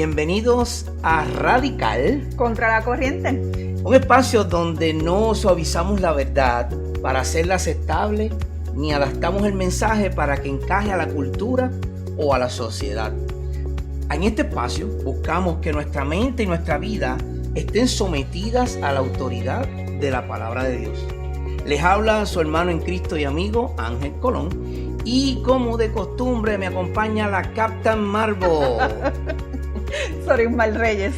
Bienvenidos a Radical Contra la Corriente, un espacio donde no suavizamos la verdad para hacerla aceptable ni adaptamos el mensaje para que encaje a la cultura o a la sociedad. En este espacio buscamos que nuestra mente y nuestra vida estén sometidas a la autoridad de la palabra de Dios. Les habla su hermano en Cristo y amigo Ángel Colón, y como de costumbre me acompaña la Captain Marvel. Sorismar Reyes.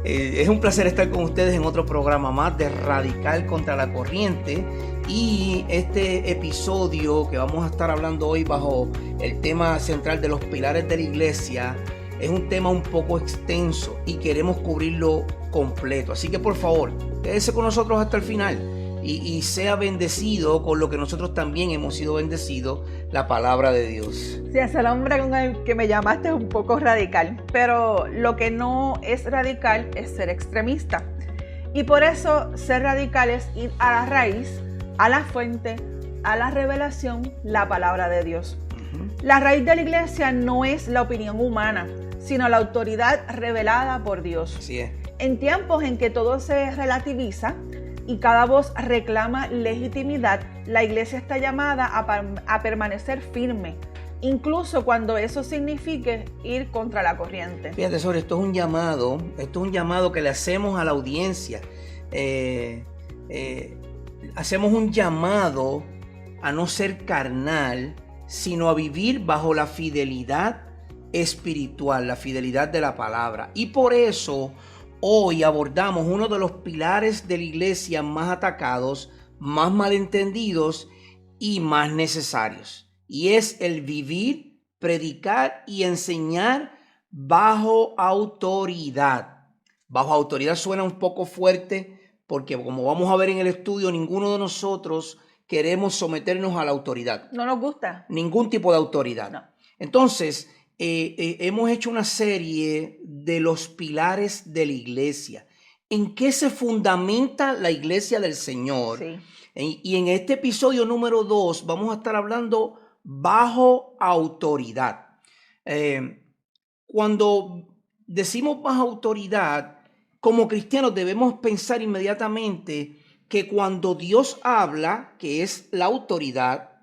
Es un placer estar con ustedes en otro programa más de Radical Contra la Corriente, y este episodio que vamos a estar hablando hoy bajo el tema central de los pilares de la iglesia es un tema un poco extenso y queremos cubrirlo completo, así que por favor quédese con nosotros hasta el final y sea bendecido con lo que nosotros también hemos sido bendecidos, la palabra de Dios. Sí, es el hombre con el que me llamaste es un poco radical, pero lo que no es radical es ser extremista. Y por eso ser radical es ir a la raíz, a la fuente, a la revelación, la palabra de Dios. La raíz de la iglesia no es la opinión humana, sino la autoridad revelada por Dios. Así es. En tiempos en que todo se relativiza y cada voz reclama legitimidad, la iglesia está llamada a permanecer firme, incluso cuando eso signifique ir contra la corriente. Fíjate, sobre esto es un llamado que le hacemos a la audiencia. Hacemos un llamado a no ser carnal, sino a vivir bajo la fidelidad espiritual, la fidelidad de la palabra. Y por eso hoy abordamos uno de los pilares de la iglesia más atacados, más malentendidos y más necesarios. Y es el vivir, predicar y enseñar bajo autoridad. Bajo autoridad suena un poco fuerte porque, como vamos a ver en el estudio, ninguno de nosotros queremos someternos a la autoridad. No nos gusta. Ningún tipo de autoridad. No. Entonces, hemos hecho una serie de los pilares de la iglesia. ¿En qué se fundamenta la iglesia del Señor? Sí. Y en este episodio número 2 vamos a estar hablando bajo autoridad. Cuando decimos bajo autoridad, como cristianos debemos pensar inmediatamente que cuando Dios habla, que es la autoridad,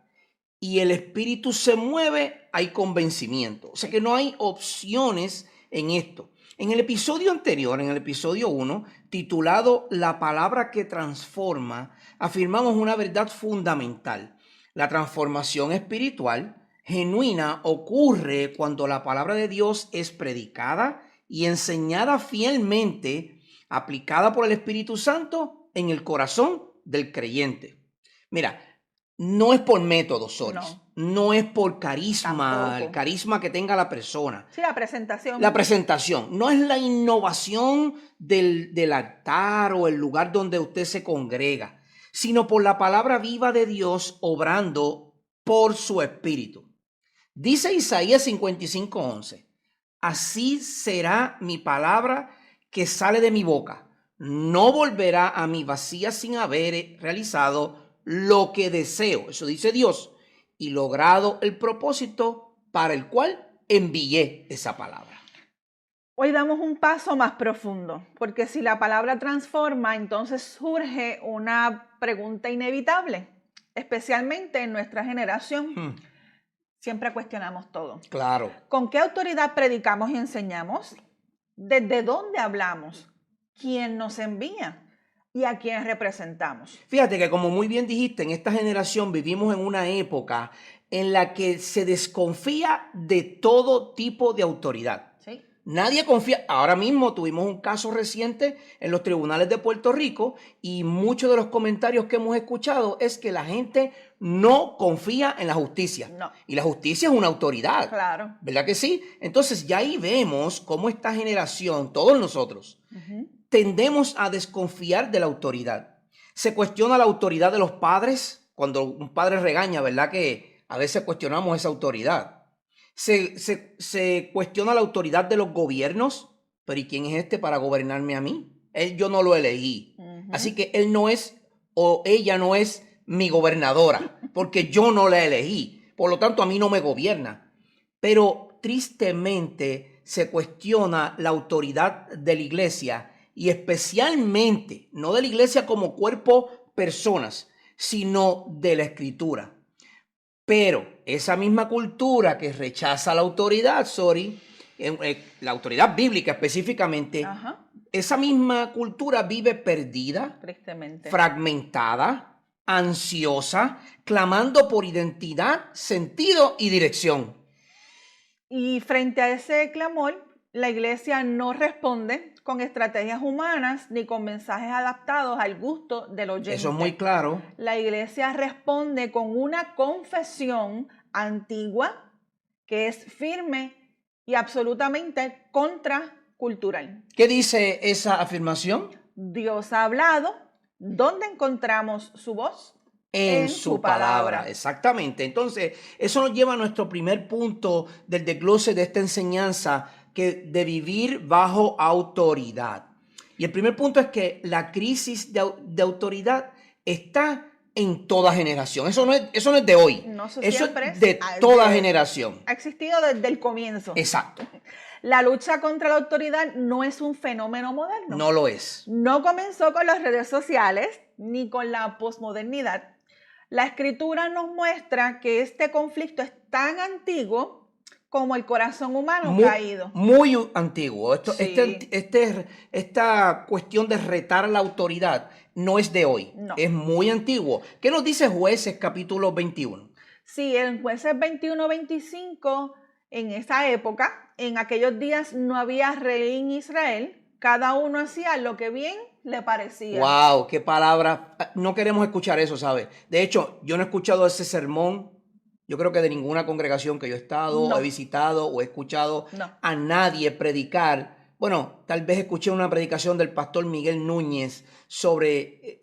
y el Espíritu se mueve, hay convencimiento. O sea que no hay opciones en esto. En el episodio anterior, en el episodio 1, titulado La palabra que transforma, afirmamos una verdad fundamental. La transformación espiritual genuina ocurre cuando la palabra de Dios es predicada y enseñada fielmente, aplicada por el Espíritu Santo en el corazón del creyente. Mira, no es por método, Soris. No es por carisma, Tampoco. el carisma que tenga la persona. Sí, la presentación. La presentación. No es la innovación del altar o el lugar donde usted se congrega, sino por la palabra viva de Dios obrando por su Espíritu. Dice Isaías 55:11, así será mi palabra que sale de mi boca. No volverá a mí vacía sin haber realizado lo que deseo, eso dice Dios, y logrado el propósito para el cual envié esa palabra. Hoy damos un paso más profundo, porque si la palabra transforma, entonces surge una pregunta inevitable, especialmente en nuestra generación. Siempre cuestionamos todo. Claro. ¿Con qué autoridad predicamos y enseñamos? ¿Desde dónde hablamos? ¿Quién nos envía? ¿Y a quién representamos? Fíjate que, como muy bien dijiste, en esta generación vivimos en una época en la que se desconfía de todo tipo de autoridad. Sí. Nadie confía. Ahora mismo tuvimos un caso reciente en los tribunales de Puerto Rico y muchos de los comentarios que hemos escuchado es que la gente no confía en la justicia. No. Y la justicia es una autoridad. Claro. ¿Verdad que sí? Entonces ya ahí vemos cómo esta generación, todos nosotros, tendemos a desconfiar de la autoridad. Se cuestiona la autoridad de los padres. Cuando un padre regaña, ¿verdad? Que a veces cuestionamos esa autoridad. Se cuestiona la autoridad de los gobiernos. Pero ¿y quién es este para gobernarme a mí? Yo no lo elegí. Así que él no es o ella no es mi gobernadora porque yo no la elegí. Por lo tanto, a mí no me gobierna. Pero tristemente se cuestiona la autoridad de la iglesia y especialmente, no de la iglesia como cuerpo, personas, sino de la escritura. Pero esa misma cultura que rechaza la autoridad, la autoridad bíblica específicamente, Ajá, esa misma cultura vive perdida, tristemente. fragmentada, ansiosa, clamando por identidad, sentido y dirección. Y frente a ese clamor, la iglesia no responde con estrategias humanas ni con mensajes adaptados al gusto del oyente. Eso es muy claro. La iglesia responde con una confesión antigua que es firme y absolutamente contracultural. ¿Qué dice esa afirmación? Dios ha hablado. ¿Dónde encontramos su voz? En su palabra, exactamente. Entonces, eso nos lleva a nuestro primer punto del desglose de esta enseñanza, que de vivir bajo autoridad. Y el primer punto es que la crisis de autoridad está en toda generación. Eso no es de hoy. No, eso eso siempre es de toda generación. Ha existido desde el comienzo. Exacto. La lucha contra la autoridad no es un fenómeno moderno. No lo es. No comenzó con las redes sociales ni con la posmodernidad. La escritura nos muestra que este conflicto es tan antiguo como el corazón humano caído. Muy antiguo. Sí. Esta cuestión de retar la autoridad no es de hoy. No. Es muy antiguo. ¿Qué nos dice Jueces capítulo 21? Sí, en Jueces 21-25, en esa época, en aquellos días no había rey en Israel. Cada uno hacía lo que bien le parecía. ¡Wow! ¡Qué palabra! No queremos escuchar eso, ¿sabes? De hecho, yo no he escuchado ese sermón. Yo creo que de ninguna congregación que yo he estado, No. he visitado o he escuchado No. a nadie predicar. Bueno, tal vez escuché una predicación del pastor Miguel Núñez sobre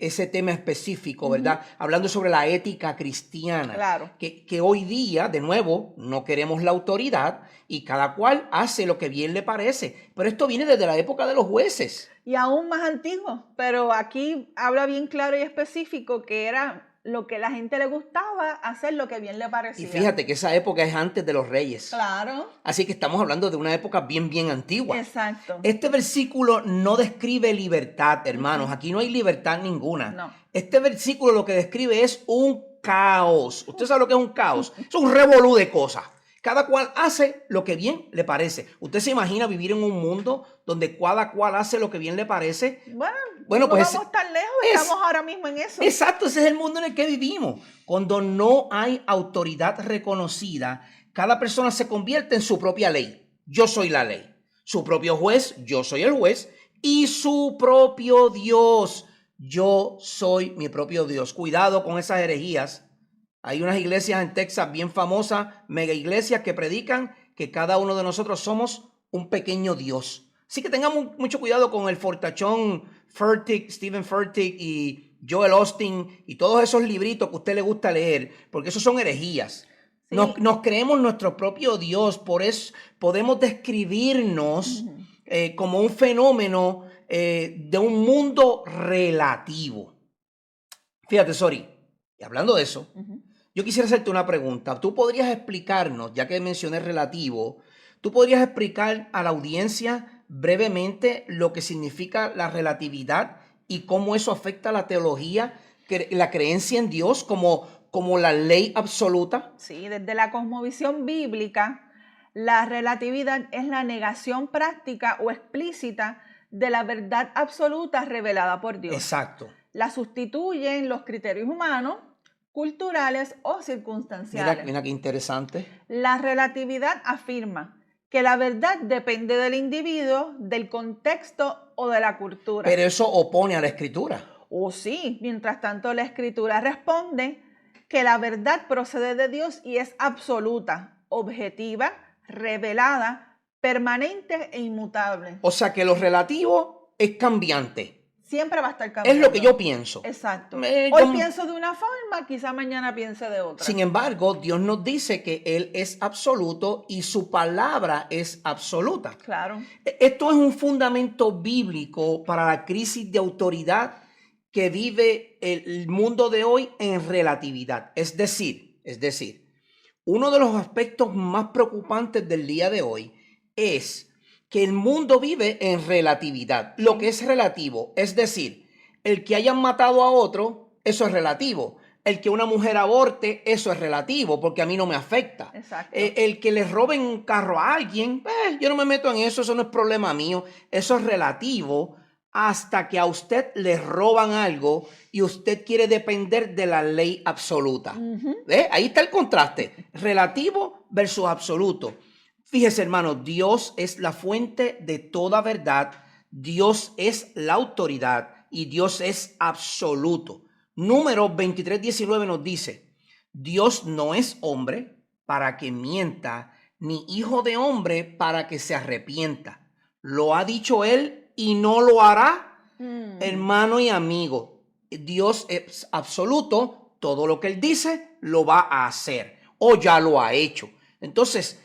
ese tema específico, ¿verdad? Hablando sobre la ética cristiana. Claro. Que hoy día, de nuevo, no queremos la autoridad y cada cual hace lo que bien le parece. Pero esto viene desde la época de los jueces. Y aún más antiguo, pero aquí habla bien claro y específico que era lo que a la gente le gustaba, hacer lo que bien le parecía. Y fíjate que esa época es antes de los reyes. Claro. Así que estamos hablando de una época bien, bien antigua. Exacto. Este versículo no describe libertad, hermanos. Aquí no hay libertad ninguna. No. Este versículo lo que describe es un caos. ¿Usted sabe lo que es un caos? Es un revolú de cosas. Cada cual hace lo que bien le parece. ¿Usted se imagina vivir en un mundo donde cada cual hace lo que bien le parece? Bueno, pues no vamos tan lejos, estamos ahora mismo en eso. Exacto, ese es el mundo en el que vivimos. Cuando no hay autoridad reconocida, cada persona se convierte en su propia ley. Yo soy la ley. Su propio juez, yo soy el juez. Y su propio Dios, yo soy mi propio Dios. Cuidado con esas herejías. Hay unas iglesias en Texas bien famosas, mega iglesias, que predican que cada uno de nosotros somos un pequeño Dios. Así que tengamos mucho cuidado con el fortachón Stephen Furtick y Joel Austin y todos esos libritos que a usted le gusta leer, porque esos son herejías. Sí. Nos creemos nuestro propio Dios, por eso podemos describirnos como un fenómeno de un mundo relativo. Fíjate, y hablando de eso, yo quisiera hacerte una pregunta. ¿Tú podrías explicarnos, ya que mencioné relativo, tú podrías explicar a la audiencia brevemente lo que significa la relatividad y cómo eso afecta a la teología, la creencia en Dios como la ley absoluta? Sí, desde la cosmovisión bíblica, la relatividad es la negación práctica o explícita de la verdad absoluta revelada por Dios. Exacto. La sustituyen los criterios humanos, culturales o circunstanciales. Mira qué interesante. La relatividad afirma que la verdad depende del individuo, del contexto o de la cultura. Pero eso opone a la escritura. Sí, mientras tanto la escritura responde que la verdad procede de Dios y es absoluta, objetiva, revelada, permanente e inmutable. O sea que lo relativo es cambiante. Siempre va a estar cambiando. Es lo que yo pienso. Exacto. Hoy pienso de una forma, quizá mañana piense de otra. Sin embargo, Dios nos dice que Él es absoluto y su palabra es absoluta. Claro. Esto es un fundamento bíblico para la crisis de autoridad que vive el mundo de hoy en relatividad. Es decir, uno de los aspectos más preocupantes del día de hoy es que el mundo vive en relatividad. Lo que es relativo, es decir, el que hayan matado a otro, eso es relativo. El que una mujer aborte, eso es relativo, porque a mí no me afecta. Exacto. El que le roben un carro a alguien, yo no me meto en eso, eso no es problema mío. Eso es relativo hasta que a usted le roban algo y usted quiere depender de la ley absoluta. ¿Ve? Ahí está el contraste, relativo versus absoluto. Fíjese, hermano, Dios es la fuente de toda verdad, Dios es la autoridad y Dios es absoluto. Números 23:19 nos dice, Dios no es hombre para que mienta, ni hijo de hombre para que se arrepienta. Lo ha dicho él y no lo hará, hermano y amigo. Dios es absoluto, todo lo que él dice lo va a hacer o ya lo ha hecho. Entonces,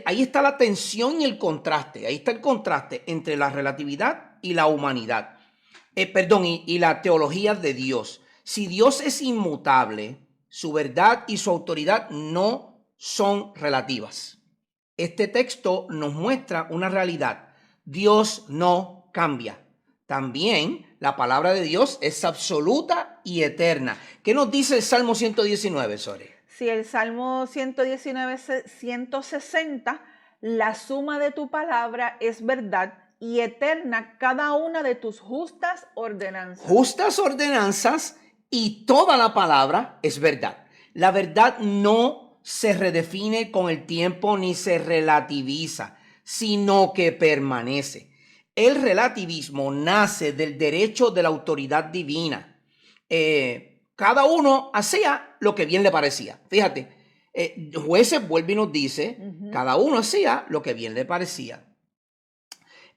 ahí está la tensión y el contraste, ahí está el contraste entre la relatividad y la humanidad. Y la teología de Dios. Si Dios es inmutable, su verdad y su autoridad no son relativas. Este texto nos muestra una realidad. Dios no cambia. También la palabra de Dios es absoluta y eterna. ¿Qué nos dice el Salmo 119, Sori? Si el Salmo 119, 160, la suma de tu palabra es verdad y eterna cada una de tus justas ordenanzas. Justas ordenanzas y toda la palabra es verdad. La verdad no se redefine con el tiempo ni se relativiza, sino que permanece. El relativismo nace del derecho de la autoridad divina. Cada uno hacía lo que bien le parecía. Fíjate, Jueces vuelve y nos dice, cada uno hacía lo que bien le parecía.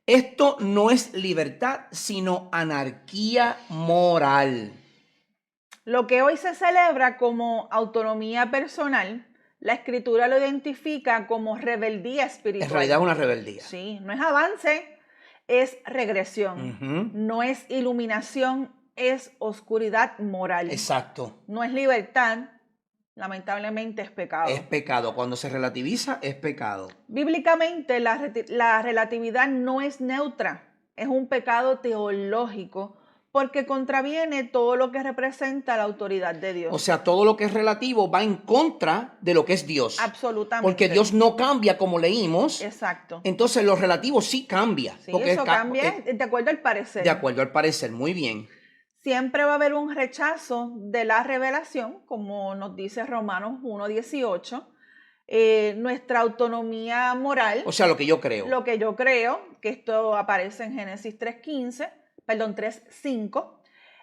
Esto no es libertad, sino anarquía moral. Lo que hoy se celebra como autonomía personal, la Escritura lo identifica como rebeldía espiritual. En realidad es una rebeldía. Sí, no es avance, es regresión. No es iluminación, es oscuridad moral. Exacto. No es libertad, lamentablemente es pecado. Es pecado. Cuando se relativiza, es pecado. Bíblicamente, la relatividad no es neutra, es un pecado teológico porque contraviene todo lo que representa la autoridad de Dios. O sea, todo lo que es relativo va en contra de lo que es Dios. Absolutamente. Porque Dios no cambia como leímos. Exacto. Entonces lo relativo sí cambia. Sí, porque eso cambia de acuerdo al parecer. De acuerdo al parecer, muy bien. Siempre va a haber un rechazo de la revelación, como nos dice Romanos 1:18. Nuestra autonomía moral. O sea, lo que yo creo. Lo que yo creo, que esto aparece en Génesis 3:5.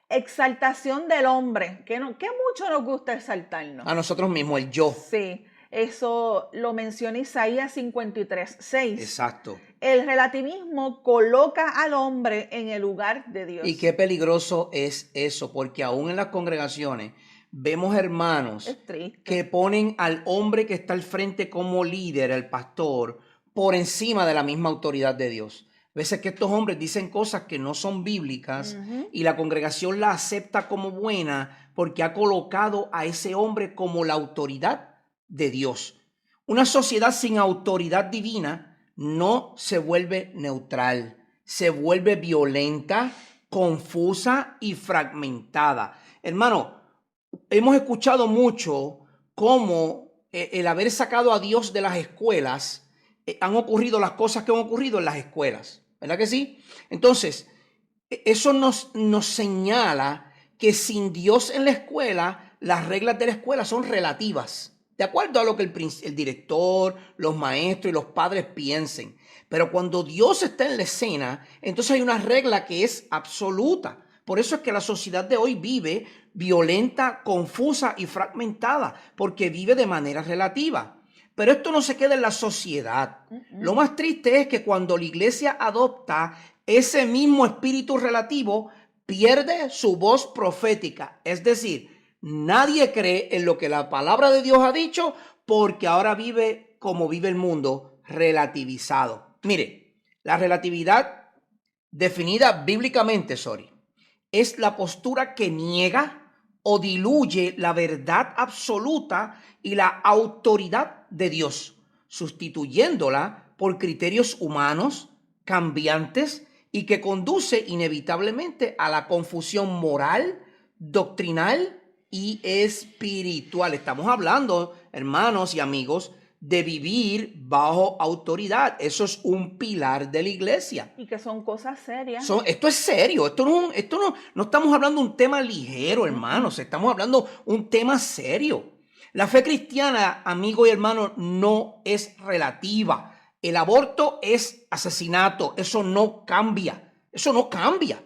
Exaltación del hombre, que mucho nos gusta exaltarnos. A nosotros mismos, el yo. Sí, eso lo menciona Isaías 53:6. Exacto. El relativismo coloca al hombre en el lugar de Dios. Y qué peligroso es eso, porque aún en las congregaciones vemos hermanos que ponen al hombre que está al frente como líder, el pastor, por encima de la misma autoridad de Dios. A veces que estos hombres dicen cosas que no son bíblicas y la congregación la acepta como buena porque ha colocado a ese hombre como la autoridad de Dios. Una sociedad sin autoridad divina no se vuelve neutral, se vuelve violenta, confusa y fragmentada. Hermano, hemos escuchado mucho cómo el haber sacado a Dios de las escuelas han ocurrido las cosas que han ocurrido en las escuelas, ¿verdad que sí? Entonces, eso nos señala que sin Dios en la escuela, las reglas de la escuela son relativas, de acuerdo a lo que el director, los maestros y los padres piensen. Pero cuando Dios está en la escena, entonces hay una regla que es absoluta. Por eso es que la sociedad de hoy vive violenta, confusa y fragmentada, porque vive de manera relativa. Pero esto no se queda en la sociedad. Lo más triste es que cuando la iglesia adopta ese mismo espíritu relativo, pierde su voz profética. Es decir, nadie cree en lo que la palabra de Dios ha dicho porque ahora vive como vive el mundo, relativizado. Mire, la relatividad definida bíblicamente, es la postura que niega o diluye la verdad absoluta y la autoridad de Dios, sustituyéndola por criterios humanos, cambiantes y que conduce inevitablemente a la confusión moral, doctrinal y espiritual. Estamos hablando, hermanos y amigos, de vivir bajo autoridad. Eso es un pilar de la iglesia. Y que son cosas serias. Esto es serio, no estamos hablando de un tema ligero, hermanos, estamos hablando de un tema serio. La fe cristiana, amigo y hermano, no es relativa. El aborto es asesinato, eso no cambia, eso no cambia.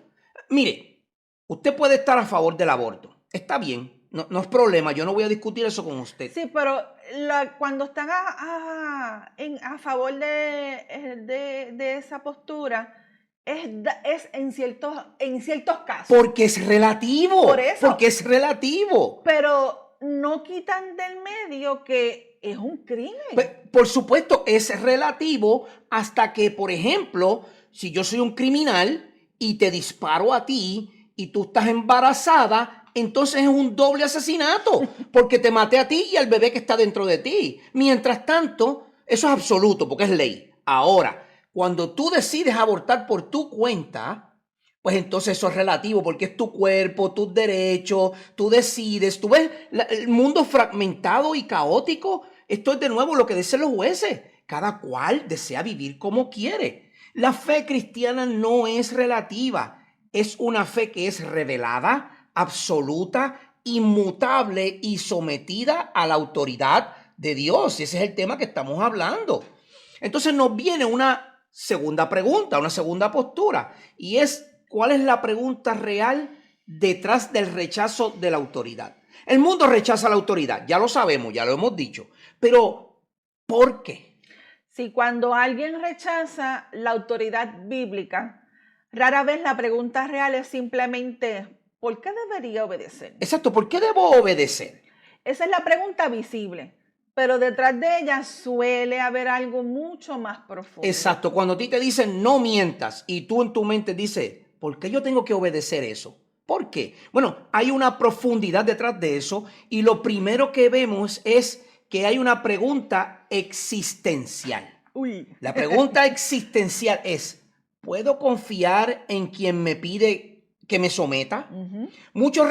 Mire, usted puede estar a favor del aborto, está bien, no es problema, yo no voy a discutir eso con usted. Sí, pero cuando están a favor de esa postura, es en ciertos casos. Porque es relativo. Por eso. Porque es relativo. Pero no quitan del medio que es un crimen. Por supuesto, es relativo hasta que, por ejemplo, si yo soy un criminal y te disparo a ti y tú estás embarazada, entonces es un doble asesinato porque te maté a ti y al bebé que está dentro de ti. Mientras tanto, eso es absoluto porque es ley. Ahora, cuando tú decides abortar por tu cuenta, pues entonces eso es relativo porque es tu cuerpo, tus derechos, tú decides. Tú ves el mundo fragmentado y caótico. Esto es de nuevo lo que dicen los jueces. Cada cual desea vivir como quiere. La fe cristiana no es relativa. Es una fe que es revelada, absoluta, inmutable y sometida a la autoridad de Dios. Ese es el tema que estamos hablando. Entonces nos viene una segunda pregunta, una segunda postura. Y es, ¿cuál es la pregunta real detrás del rechazo de la autoridad? El mundo rechaza la autoridad, ya lo sabemos, ya lo hemos dicho. Pero, ¿por qué? Sí, cuando alguien rechaza la autoridad bíblica, rara vez la pregunta real es simplemente, ¿por qué debería obedecer? Exacto, ¿por qué debo obedecer? Esa es la pregunta visible, pero detrás de ella suele haber algo mucho más profundo. Exacto, cuando a ti te dicen no mientas y tú en tu mente dices, ¿por qué yo tengo que obedecer eso? ¿Por qué? Bueno, hay una profundidad detrás de eso y lo primero que vemos es que hay una pregunta existencial. La pregunta existencial es, ¿puedo confiar en quien me pide que me someta? Muchos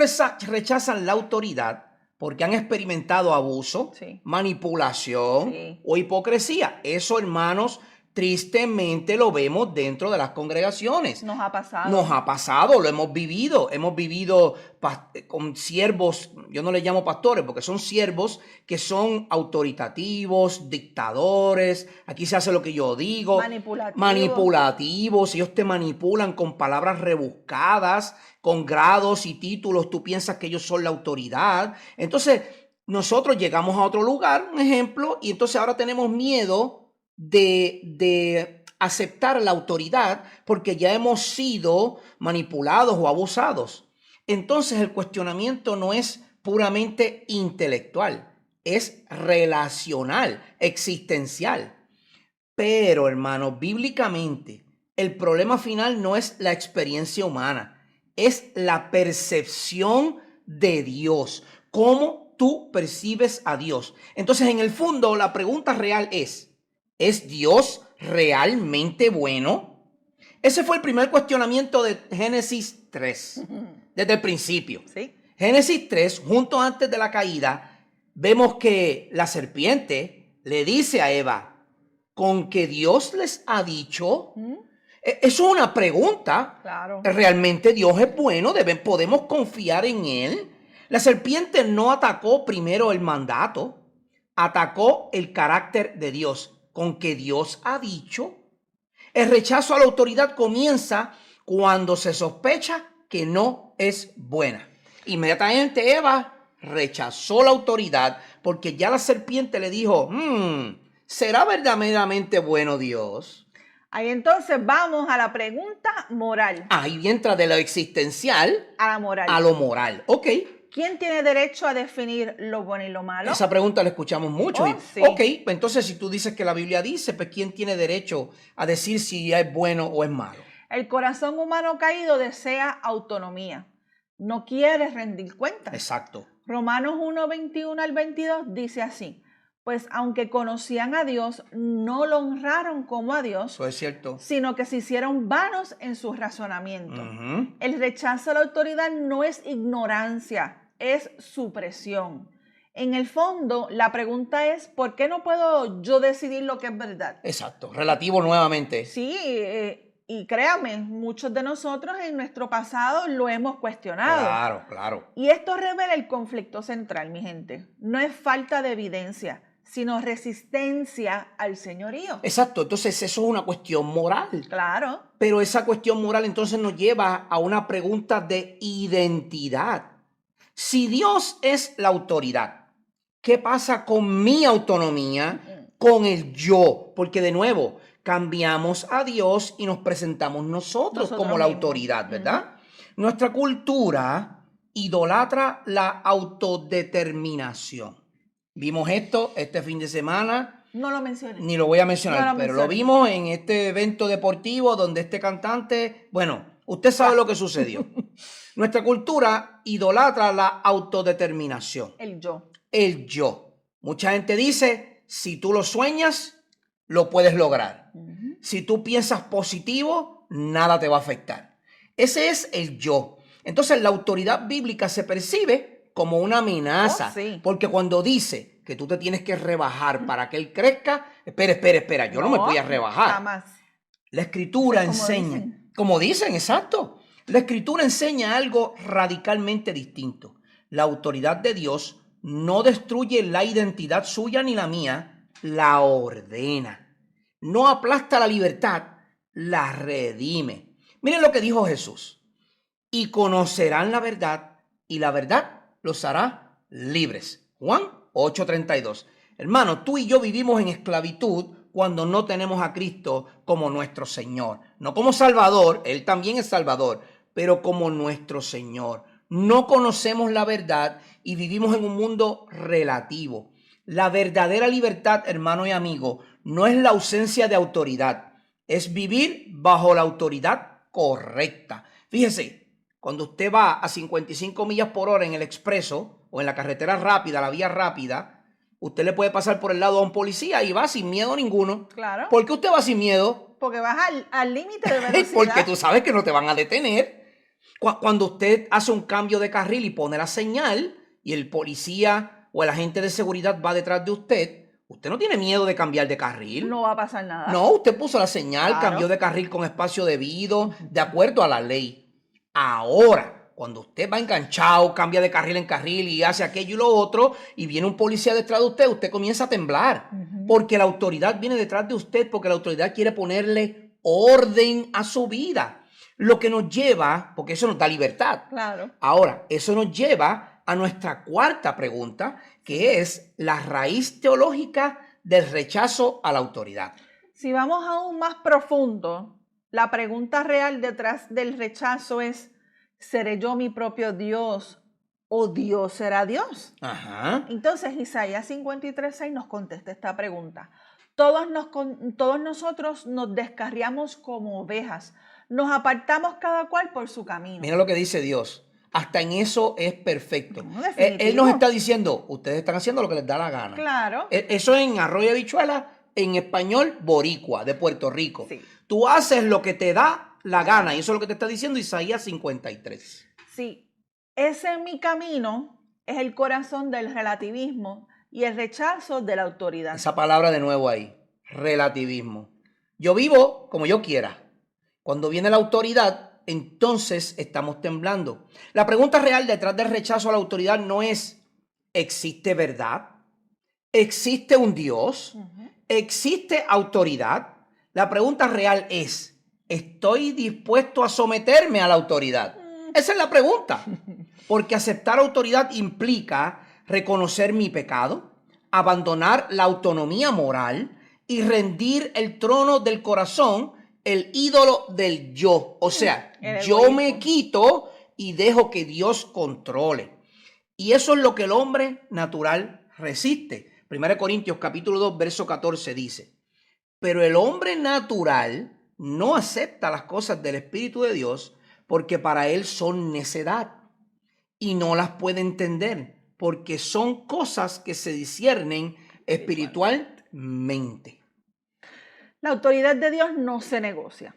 rechazan la autoridad porque han experimentado abuso, manipulación o hipocresía. Eso, hermanos, tristemente lo vemos dentro de las congregaciones. Nos ha pasado. Nos ha pasado, lo hemos vivido. Hemos vivido con siervos, yo no les llamo pastores porque son siervos que son autoritativos, dictadores. Aquí se hace lo que yo digo. Manipulativos. Ellos te manipulan con palabras rebuscadas, con grados y títulos. Tú piensas que ellos son la autoridad. Entonces, nosotros llegamos a otro lugar, un ejemplo, y entonces ahora tenemos miedo de aceptar la autoridad porque ya hemos sido manipulados o abusados. Entonces el cuestionamiento no es puramente intelectual, es relacional, existencial. Pero, hermano, bíblicamente, el problema final no es la experiencia humana, es la percepción de Dios, cómo tú percibes a Dios. Entonces, en el fondo, la pregunta real ¿es Dios realmente bueno? Ese fue el primer cuestionamiento de Génesis 3, desde el principio. ¿Sí? Génesis 3, junto antes de la caída, vemos que la serpiente le dice a Eva, ¿con que Dios les ha dicho? Eso es una pregunta. Claro. ¿Realmente Dios es bueno? ¿Podemos confiar en Él? La serpiente no atacó primero el mandato, atacó el carácter de Dios. ¿Con que Dios ha dicho? El rechazo a la autoridad comienza cuando se sospecha que no es buena. Inmediatamente Eva rechazó la autoridad porque ya la serpiente le dijo, ¿será verdaderamente bueno Dios? Ahí entonces vamos a la pregunta moral. Ahí entra de lo existencial a la moral. A lo moral. Ok. ¿Quién tiene derecho a definir lo bueno y lo malo? Esa pregunta la escuchamos mucho. Sí. Ok, pues entonces si tú dices que la Biblia dice, pues ¿quién tiene derecho a decir si es bueno o es malo? El corazón humano caído desea autonomía. No quiere rendir cuentas. Exacto. Romanos 1, 21 al 22 dice así. pues aunque conocían a Dios, no lo honraron como a Dios, Eso es cierto. sino que se hicieron vanos en sus razonamientos. Ujú. El rechazo a la autoridad no es ignorancia, es supresión. En el fondo, la pregunta es, ¿por qué no puedo yo decidir lo que es verdad? Exacto, relativo nuevamente. Sí, y créame, muchos de nosotros en nuestro pasado lo hemos cuestionado. Claro, claro. Y esto revela el conflicto central, mi gente. No es falta de evidencia, sino resistencia al señorío. Exacto, entonces eso es una cuestión moral. Claro. Pero esa cuestión moral entonces nos lleva a una pregunta de identidad. Si Dios es la autoridad, ¿qué pasa con mi autonomía, con el yo? Porque de nuevo, cambiamos a Dios y nos presentamos nosotros como la mismos. autoridad, ¿verdad? Nuestra cultura idolatra la autodeterminación. Vimos esto este fin de semana. No lo mencioné. Ni lo voy a mencionar, No lo pero lo mencioné. vimos en este evento deportivo donde este cantante, bueno, usted sabe lo que sucedió. Nuestra cultura idolatra la autodeterminación, El yo. el yo. Mucha gente dice, si tú lo sueñas, lo puedes lograr. Si tú piensas positivo, nada te va a afectar. Ese es el yo. Entonces la autoridad bíblica se percibe como una amenaza, sí. porque cuando dice que tú te tienes que rebajar para que él crezca, espera, yo no me voy a rebajar. Jamás. La escritura Eso es como enseña, dicen. como dicen, exacto. La escritura enseña algo radicalmente distinto. La autoridad de Dios no destruye la identidad suya ni la mía, la ordena. No aplasta la libertad, la redime. Miren lo que dijo Jesús. Y conocerán la verdad, y la verdad los hará libres. Juan 8:32. Hermano, tú y yo vivimos en esclavitud cuando no tenemos a Cristo como nuestro Señor. No como Salvador, Él también es Salvador, pero como nuestro Señor. No conocemos la verdad y vivimos en un mundo relativo. La verdadera libertad, hermano y amigo, no es la ausencia de autoridad, es vivir bajo la autoridad correcta. Fíjese, cuando usted va a 55 millas por hora en el expreso o en la carretera rápida, la vía rápida, usted le puede pasar por el lado a un policía y va sin miedo ninguno. Claro. ¿Por qué usted va sin miedo? Porque vas al límite de velocidad. Porque tú sabes que no te van a detener. Cuando usted hace un cambio de carril y pone la señal y el policía o el agente de seguridad va detrás de usted no tiene miedo de cambiar de carril. No va a pasar nada. No, usted puso la señal, Claro. cambió de carril con espacio debido, de acuerdo a la ley. Ahora, cuando usted va enganchado, cambia de carril en carril y hace aquello y lo otro, y viene un policía detrás de usted comienza a temblar. Porque la autoridad viene detrás de usted, porque la autoridad quiere ponerle orden a su vida. Lo que nos lleva, porque eso nos da libertad. Claro. Ahora, eso nos lleva a nuestra cuarta pregunta, que es la raíz teológica del rechazo a la autoridad. Si vamos aún más profundo, la pregunta real detrás del rechazo es, ¿seré yo mi propio Dios o Dios será Dios? Ajá. Entonces Isaías 53:6 nos contesta esta pregunta. Todos nosotros nos descarriamos como ovejas, nos apartamos cada cual por su camino. Mira lo que dice Dios. Hasta en eso es perfecto. No, definitivo. Él nos está diciendo, ustedes están haciendo lo que les da la gana. Claro. Eso en arroyo de habichuela, en español boricua, de Puerto Rico. Sí. Tú haces lo que te da la gana y eso es lo que te está diciendo Isaías 53. Sí, ese mi camino es el corazón del relativismo y el rechazo de la autoridad. Esa palabra de nuevo ahí, relativismo. Yo vivo como yo quiera. Cuando viene la autoridad, entonces estamos temblando. La pregunta real detrás del rechazo a la autoridad no es, ¿existe verdad? ¿Existe un Dios? ¿Existe autoridad? La pregunta real es, ¿estoy dispuesto a someterme a la autoridad? Esa es la pregunta. Porque aceptar autoridad implica reconocer mi pecado, abandonar la autonomía moral y rendir el trono del corazón, el ídolo del yo. O sea, yo me quito y dejo que Dios controle. Y eso es lo que el hombre natural resiste. 1 Corintios capítulo 2, verso 14 dice, pero el hombre natural no acepta las cosas del Espíritu de Dios porque para él son necedad y no las puede entender porque son cosas que se disciernen espiritualmente. La autoridad de Dios no se negocia,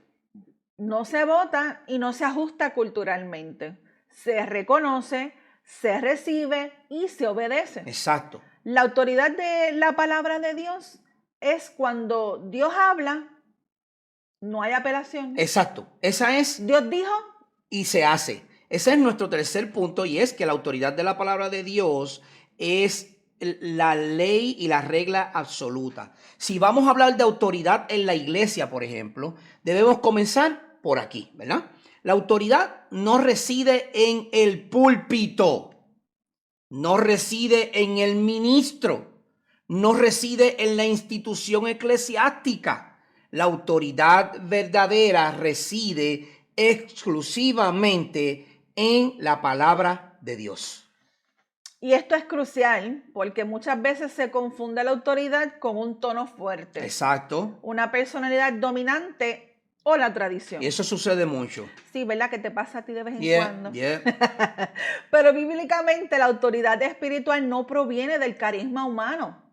no se vota y no se ajusta culturalmente. Se reconoce, se recibe y se obedece. Exacto. La autoridad de la palabra de Dios es cuando Dios habla, no hay apelación. Exacto. Esa es Dios dijo y se hace. Ese es nuestro tercer punto, y es que la autoridad de la palabra de Dios es la ley y la regla absoluta. Si vamos a hablar de autoridad en la iglesia, por ejemplo, debemos comenzar por aquí, ¿verdad? La autoridad no reside en el púlpito, no reside en el ministro, no reside en la institución eclesiástica. La autoridad verdadera reside exclusivamente en la palabra de Dios. Y esto es crucial porque muchas veces se confunde la autoridad con un tono fuerte. Exacto. Una personalidad dominante o la tradición. Y eso sucede mucho. Sí, ¿verdad? Que te pasa a ti de vez en cuando. Yeah. Pero bíblicamente la autoridad espiritual no proviene del carisma humano,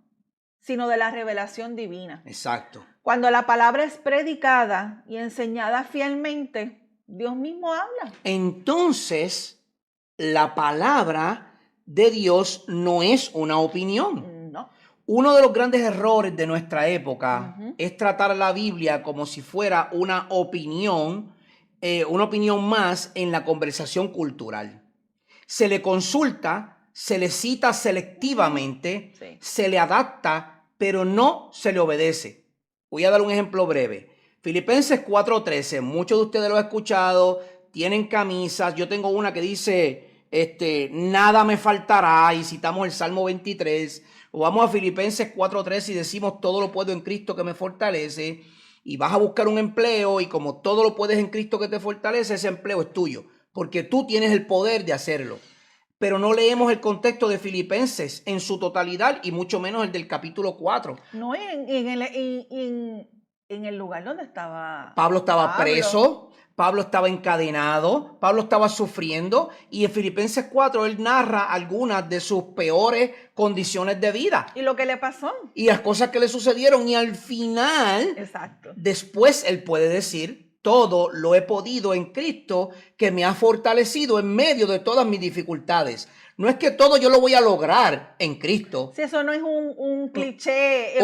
sino de la revelación divina. Exacto. Cuando la palabra es predicada y enseñada fielmente, Dios mismo habla. Entonces, la palabra de Dios no es una opinión. No. Uno de los grandes errores de nuestra época es tratar la Biblia como si fuera una opinión más en la conversación cultural. Se le consulta, se le cita selectivamente, Sí. se le adapta, pero no se le obedece. Voy a dar un ejemplo breve. Filipenses 4:13, muchos de ustedes lo han escuchado, tienen camisas, yo tengo una que dice, nada me faltará, y citamos el Salmo 23, o vamos a Filipenses 4:13 y decimos, todo lo puedo en Cristo que me fortalece, y vas a buscar un empleo, y como todo lo puedes en Cristo que te fortalece, ese empleo es tuyo, porque tú tienes el poder de hacerlo. Pero no leemos el contexto de Filipenses en su totalidad, y mucho menos el del capítulo 4. No, en el lugar donde estaba Pablo estaba preso, Pablo estaba encadenado, Pablo estaba sufriendo, y en Filipenses 4 él narra algunas de sus peores condiciones de vida. ¿Y lo que le pasó? Y las cosas que le sucedieron, y al final, Exacto. Después él puede decir, todo lo he podido en Cristo que me ha fortalecido en medio de todas mis dificultades. No es que todo yo lo voy a lograr en Cristo. Si eso no es un cliché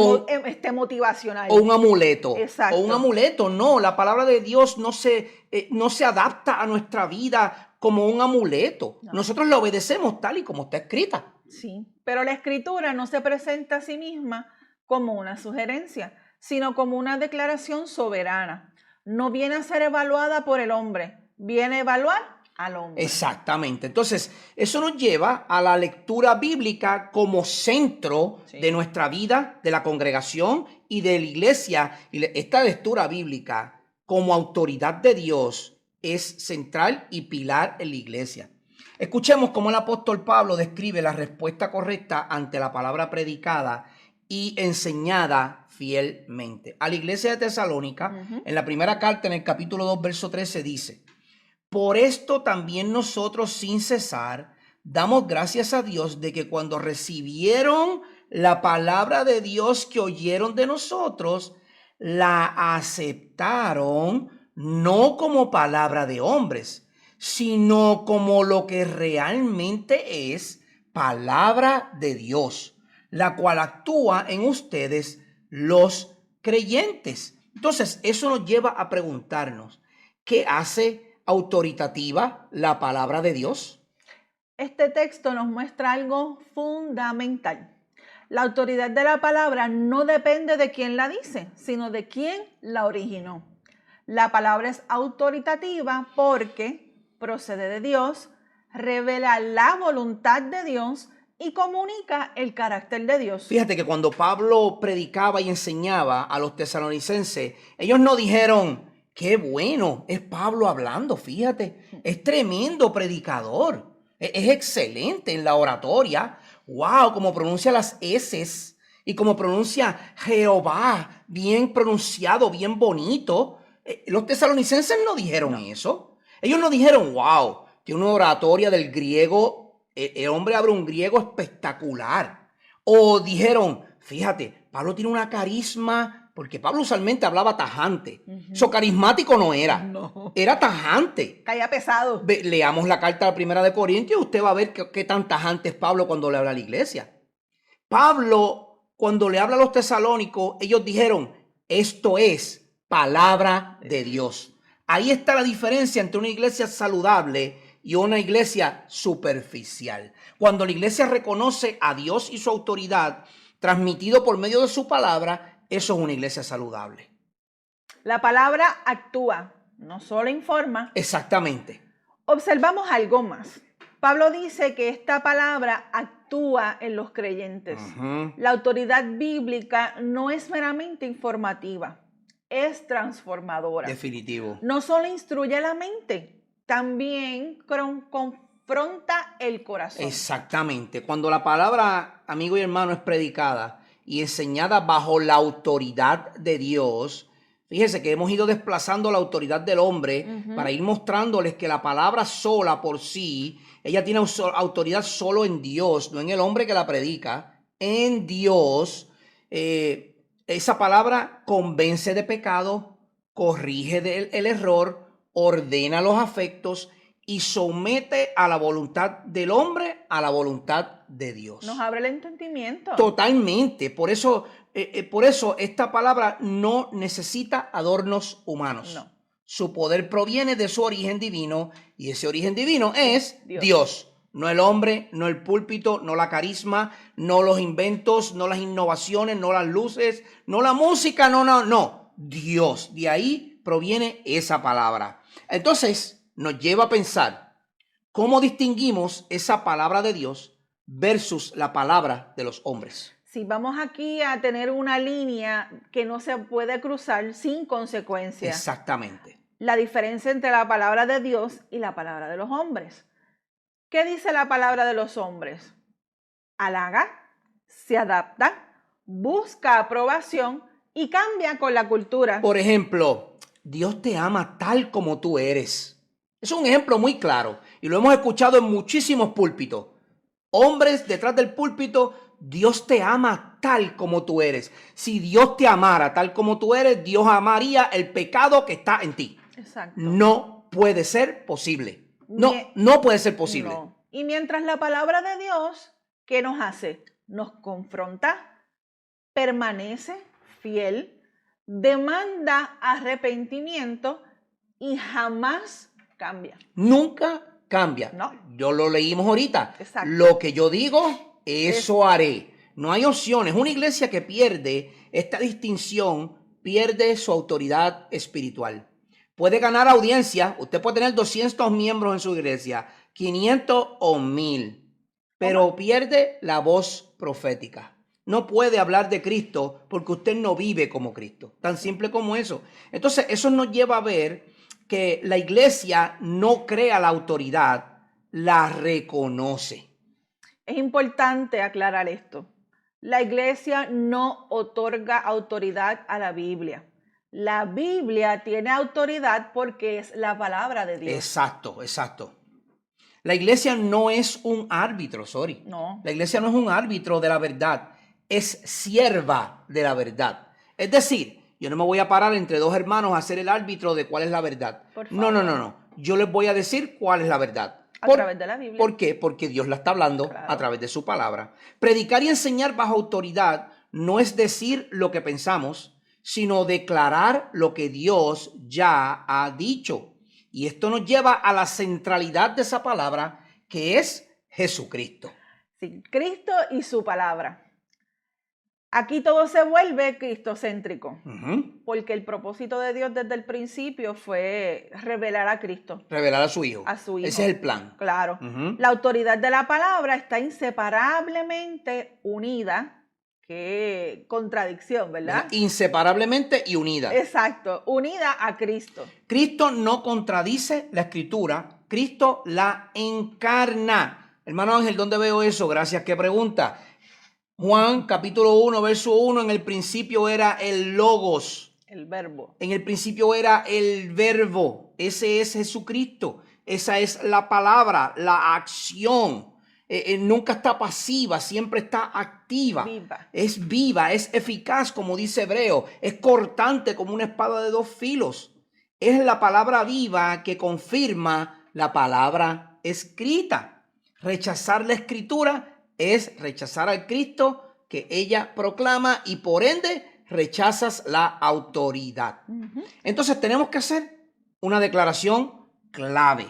motivacional. O un amuleto. Exacto. O un amuleto. No, la palabra de Dios no se adapta a nuestra vida como un amuleto. No. Nosotros la obedecemos tal y como está escrita. Sí, pero la escritura no se presenta a sí misma como una sugerencia, sino como una declaración soberana. No viene a ser evaluada por el hombre, viene a evaluar al hombre. Exactamente. Entonces, eso nos lleva a la lectura bíblica como centro de nuestra vida, de la congregación y de la iglesia. Y esta lectura bíblica como autoridad de Dios es central y pilar en la iglesia. Escuchemos cómo el apóstol Pablo describe la respuesta correcta ante la palabra predicada y enseñada fielmente. A la iglesia de Tesalónica, en la primera carta, en el capítulo 2, verso 13, dice: por esto también nosotros sin cesar damos gracias a Dios de que cuando recibieron la palabra de Dios que oyeron de nosotros, la aceptaron no como palabra de hombres, sino como lo que realmente es palabra de Dios, la cual actúa en ustedes los creyentes. Entonces, eso nos lleva a preguntarnos, ¿qué hace autoritativa la palabra de Dios? Este texto nos muestra algo fundamental. La autoridad de la palabra no depende de quién la dice, sino de quién la originó. La palabra es autoritativa porque procede de Dios, revela la voluntad de Dios y comunica el carácter de Dios. Fíjate que cuando Pablo predicaba y enseñaba a los tesalonicenses, ellos no dijeron: qué bueno, es Pablo hablando, fíjate, es tremendo predicador, es excelente en la oratoria, wow, como pronuncia las eses y como pronuncia Jehová, bien pronunciado, bien bonito. Los tesalonicenses no dijeron eso, ellos no dijeron, wow, tiene una oratoria del griego, el hombre habla un griego espectacular, o dijeron, fíjate, Pablo tiene una carisma, porque Pablo usualmente hablaba tajante. Eso carismático no era. No. Era tajante. Caía pesado. Leamos la carta a la Primera de Corintios y usted va a ver qué tan tajante es Pablo cuando le habla a la iglesia. Pablo, cuando le habla a los tesalónicos, ellos dijeron, esto es palabra de Dios. Ahí está la diferencia entre una iglesia saludable y una iglesia superficial. Cuando la iglesia reconoce a Dios y su autoridad transmitido por medio de su palabra, eso es una iglesia saludable. La palabra actúa, no solo informa. Exactamente. Observamos algo más. Pablo dice que esta palabra actúa en los creyentes. La autoridad bíblica no es meramente informativa, es transformadora. Definitivo. No solo instruye la mente, también confronta el corazón. Exactamente. Cuando la palabra, amigo y hermano, es predicada y enseñada bajo la autoridad de Dios, fíjese que hemos ido desplazando la autoridad del hombre para ir mostrándoles que la palabra sola por sí, ella tiene autoridad solo en Dios, no en el hombre que la predica, en Dios. Esa palabra convence de pecado, corrige el error, ordena los afectos y somete a la voluntad del hombre a la voluntad de Dios. Nos abre el entendimiento. Totalmente. Por eso esta palabra no necesita adornos humanos. No. Su poder proviene de su origen divino y ese origen divino es Dios. No el hombre, no el púlpito, no la carisma, no los inventos, no las innovaciones, no las luces, no la música, no. Dios. De ahí proviene esa palabra. Entonces nos lleva a pensar cómo distinguimos esa palabra de Dios versus la palabra de los hombres. Sí, vamos aquí a tener una línea que no se puede cruzar sin consecuencias. Exactamente. La diferencia entre la palabra de Dios y la palabra de los hombres. ¿Qué dice la palabra de los hombres? Halaga, se adapta, busca aprobación y cambia con la cultura. Por ejemplo, Dios te ama tal como tú eres. Es un ejemplo muy claro y lo hemos escuchado en muchísimos púlpitos. Hombres detrás del púlpito, Dios te ama tal como tú eres. Si Dios te amara tal como tú eres, Dios amaría el pecado que está en ti. Exacto. No puede ser posible. No puede ser posible. No. Y mientras la palabra de Dios, ¿qué nos hace? Nos confronta, permanece fiel, demanda arrepentimiento y jamás cambia. Nunca cambia. No. Yo lo leímos ahorita. Exacto. Lo que yo digo, eso haré. No hay opciones. Una iglesia que pierde esta distinción pierde su autoridad espiritual. Puede ganar audiencia. Usted puede tener 200 miembros en su iglesia, 500 o 1000, pero pierde la voz profética. No puede hablar de Cristo porque usted no vive como Cristo. Tan simple como eso. Entonces, eso nos lleva a ver que la iglesia no crea la autoridad, la reconoce. Es importante aclarar esto. La iglesia no otorga autoridad a la Biblia. La Biblia tiene autoridad porque es la palabra de Dios. Exacto. La iglesia no es un árbitro, No. La iglesia no es un árbitro de la verdad, es sierva de la verdad. Es decir, yo no me voy a parar entre dos hermanos a ser el árbitro de cuál es la verdad. Por favor. No. Yo les voy a decir cuál es la verdad. A través de la Biblia. ¿Por qué? Porque Dios la está hablando a través de su palabra. Predicar y enseñar bajo autoridad no es decir lo que pensamos, sino declarar lo que Dios ya ha dicho. Y esto nos lleva a la centralidad de esa palabra, que es Jesucristo. Sí, Cristo y su palabra. Aquí todo se vuelve cristocéntrico, porque el propósito de Dios desde el principio fue revelar a Cristo. Revelar a su Hijo. A su Hijo. Ese es el plan. Claro. La autoridad de la palabra está inseparablemente unida. Qué contradicción, ¿verdad? Inseparablemente y unida. Exacto, unida a Cristo. Cristo no contradice la Escritura, Cristo la encarna. Hermano Ángel, ¿dónde veo eso? Gracias, ¿qué pregunta? Juan capítulo 1, verso 1, en el principio era el Logos. El verbo. En el principio era el verbo. Ese es Jesucristo. Esa es la palabra, la acción. nunca está pasiva, siempre está activa. Es viva, es eficaz, como dice Hebreo, es cortante como una espada de dos filos. Es la palabra viva que confirma la palabra escrita. Rechazar la escritura es rechazar al Cristo que ella proclama y por ende rechazas la autoridad. Entonces tenemos que hacer una declaración clave.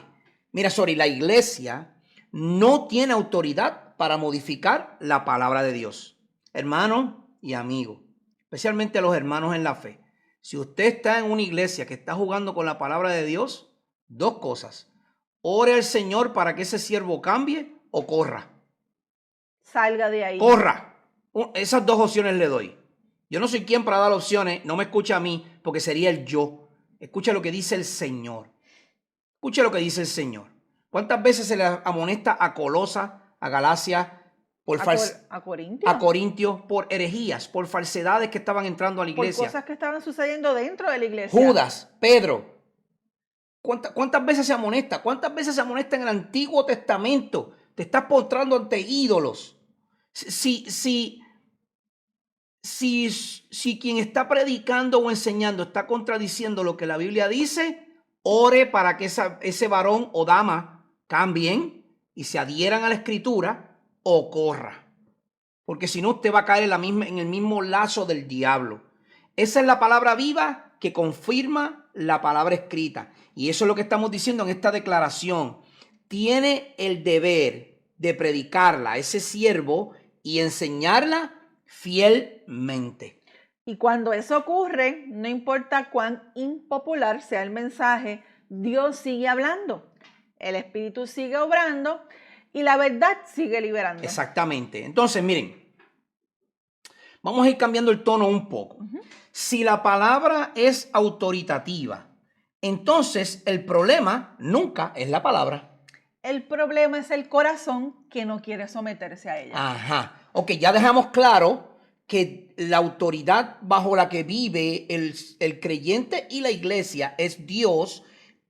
Mira, sorry, la iglesia no tiene autoridad para modificar la palabra de Dios. Hermano y amigo, especialmente los hermanos en la fe. Si usted está en una iglesia que está jugando con la palabra de Dios, dos cosas. Ore al Señor para que ese siervo cambie o corra. Salga de ahí. Corra. Esas dos opciones le doy. Yo no soy quien para dar opciones, no me escucha a mí porque sería el yo. Escucha lo que dice el Señor. Escucha lo que dice el Señor. ¿Cuántas veces se le amonesta a Colosa, a Galacia, a Corintios, por herejías, por falsedades que estaban entrando a la iglesia? Por cosas que estaban sucediendo dentro de la iglesia. Judas, Pedro. ¿Cuántas veces se amonesta? ¿Cuántas veces se amonesta en el Antiguo Testamento? Te estás postrando ante ídolos. Si quien está predicando o enseñando está contradiciendo lo que la Biblia dice, ore para que ese varón o dama cambien y se adhieran a la escritura o corra. Porque si no, usted va a caer en el mismo lazo del diablo. Esa es la palabra viva que confirma la palabra escrita. Y eso es lo que estamos diciendo en esta declaración. Tiene el deber de predicarla a ese siervo y enseñarla fielmente. Y cuando eso ocurre, no importa cuán impopular sea el mensaje, Dios sigue hablando, el Espíritu sigue obrando y la verdad sigue liberando. Exactamente. Entonces, miren, vamos a ir cambiando el tono un poco. Si la palabra es autoritativa, entonces el problema nunca es la palabra. El problema es el corazón que no quiere someterse a ella. Ajá. Ok, ya dejamos claro que la autoridad bajo la que vive el creyente y la iglesia es Dios,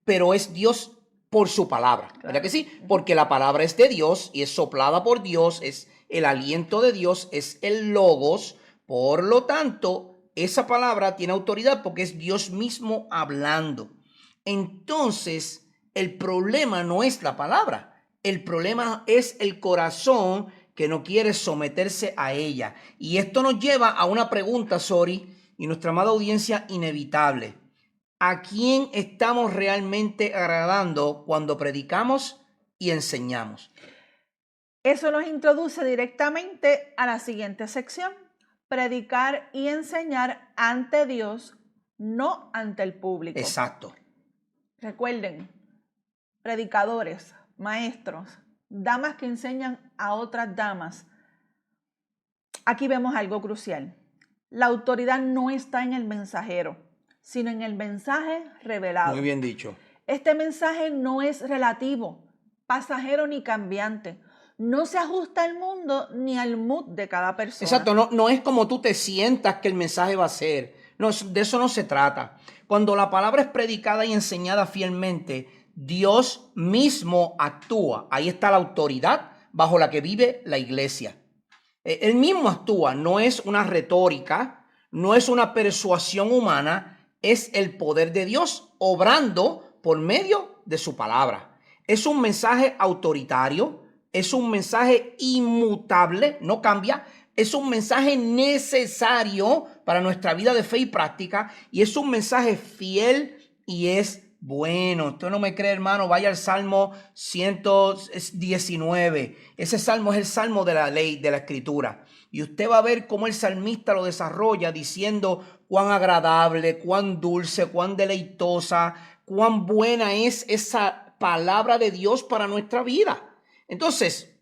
pero es Dios por su palabra. Claro. ¿Verdad que sí? Porque la palabra es de Dios y es soplada por Dios, es el aliento de Dios, es el logos. Por lo tanto, esa palabra tiene autoridad porque es Dios mismo hablando. Entonces, el problema no es la palabra, el problema es el corazón que no quiere someterse a ella. Y esto nos lleva a una pregunta, Sori, y nuestra amada audiencia inevitable. ¿A quién estamos realmente agradando cuando predicamos y enseñamos? Eso nos introduce directamente a la siguiente sección. Predicar y enseñar ante Dios, no ante el público. Exacto. Recuerden, predicadores, maestros, damas que enseñan a otras damas. Aquí vemos algo crucial. La autoridad no está en el mensajero, sino en el mensaje revelado. Muy bien dicho. Este mensaje no es relativo, pasajero ni cambiante. No se ajusta al mundo ni al mood de cada persona. Exacto, no es como tú te sientas que el mensaje va a ser. No, de eso no se trata. Cuando la palabra es predicada y enseñada fielmente, Dios mismo actúa. Ahí está la autoridad bajo la que vive la iglesia. Él mismo actúa, no es una retórica, no es una persuasión humana, es el poder de Dios obrando por medio de su palabra. Es un mensaje autoritario, es un mensaje inmutable, no cambia, es un mensaje necesario para nuestra vida de fe y práctica y es un mensaje fiel y es bueno. Usted no me cree, hermano, vaya al Salmo 119. Ese salmo es el salmo de la ley, de la escritura. Y usted va a ver cómo el salmista lo desarrolla diciendo cuán agradable, cuán dulce, cuán deleitosa, cuán buena es esa palabra de Dios para nuestra vida. Entonces,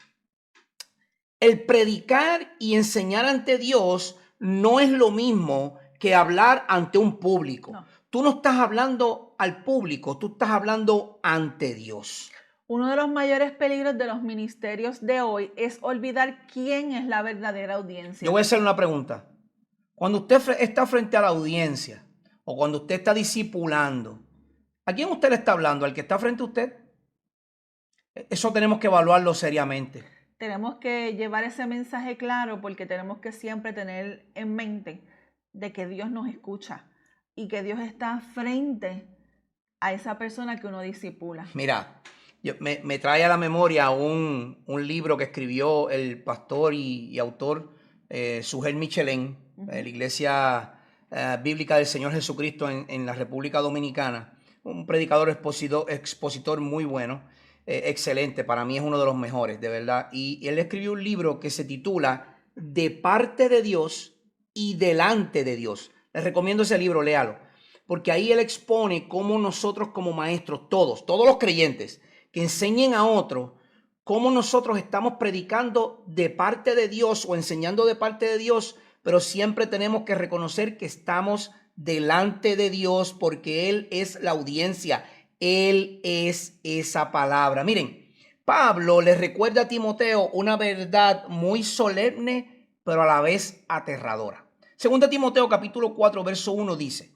el predicar y enseñar ante Dios no es lo mismo que hablar ante un público. No. Tú no estás hablando al público, tú estás hablando ante Dios. Uno de los mayores peligros de los ministerios de hoy es olvidar quién es la verdadera audiencia. Yo voy a hacer una pregunta. Cuando usted está frente a la audiencia o cuando usted está discipulando, ¿a quién usted le está hablando? ¿Al que está frente a usted? Eso tenemos que evaluarlo seriamente. tenemos que llevar ese mensaje claro porque tenemos que siempre tener en mente de que Dios nos escucha y que Dios está frente a esa persona que uno discipula. Mira, me trae a la memoria un libro que escribió el pastor y autor Sugel Michelén, de la Iglesia Bíblica del Señor Jesucristo en la República Dominicana. Un predicador expositor muy bueno, excelente, para mí es uno de los mejores, de verdad. Y él escribió un libro que se titula De parte de Dios y delante de Dios. Les recomiendo ese libro, léalo, porque ahí él expone cómo nosotros como maestros, todos los creyentes, que enseñen a otros, cómo nosotros estamos predicando de parte de Dios o enseñando de parte de Dios, pero siempre tenemos que reconocer que estamos delante de Dios porque Él es la audiencia, Él es esa palabra. Miren, Pablo le recuerda a Timoteo una verdad muy solemne, pero a la vez aterradora. Segunda Timoteo capítulo 4, verso 1 dice: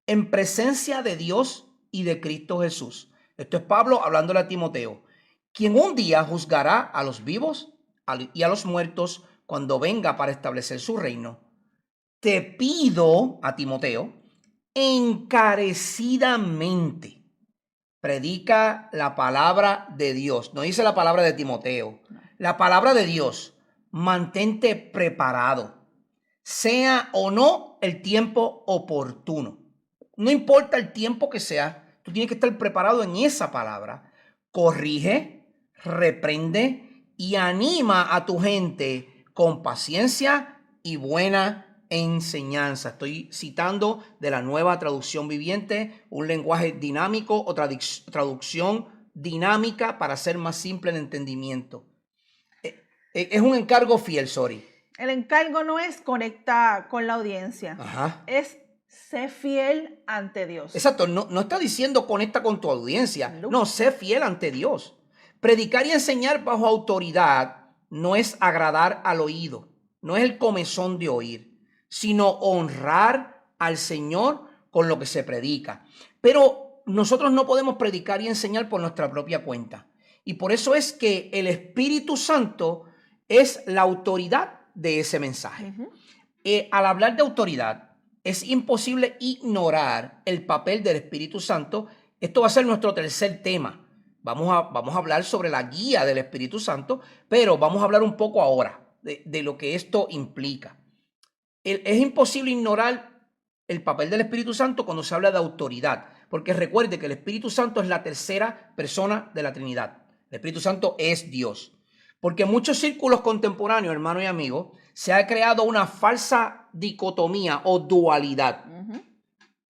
en presencia de Dios y de Cristo Jesús. Esto es Pablo hablándole a Timoteo, quien un día juzgará a los vivos y a los muertos cuando venga para establecer su reino. Te pido a Timoteo encarecidamente, predica la palabra de Dios. No dice la palabra de Timoteo, la palabra de Dios. Mantente preparado, sea o no el tiempo oportuno. No importa el tiempo que sea, tú tienes que estar preparado en esa palabra. Corrige, reprende y anima a tu gente con paciencia y buena enseñanza. Estoy citando de la Nueva Traducción Viviente, un lenguaje dinámico o traducción dinámica para ser más simple en entendimiento. Es un encargo fiel, sorry. El encargo no es conectar con la audiencia, es sé fiel ante Dios. Exacto, no está diciendo conecta con tu audiencia, no, sé fiel ante Dios. Predicar y enseñar bajo autoridad no es agradar al oído, no es el comezón de oír, sino honrar al Señor con lo que se predica. Pero nosotros no podemos predicar y enseñar por nuestra propia cuenta. Y por eso es que el Espíritu Santo es la autoridad de ese mensaje. Al hablar de autoridad, es imposible ignorar el papel del Espíritu Santo. Esto va a ser nuestro tercer tema. Vamos a hablar sobre la guía del Espíritu Santo, pero vamos a hablar un poco ahora de lo que esto implica. Es imposible ignorar el papel del Espíritu Santo cuando se habla de autoridad, porque recuerde que el Espíritu Santo es la tercera persona de la Trinidad. El Espíritu Santo es Dios. Porque en muchos círculos contemporáneos, hermanos y amigos, se ha creado una falsa dicotomía o dualidad.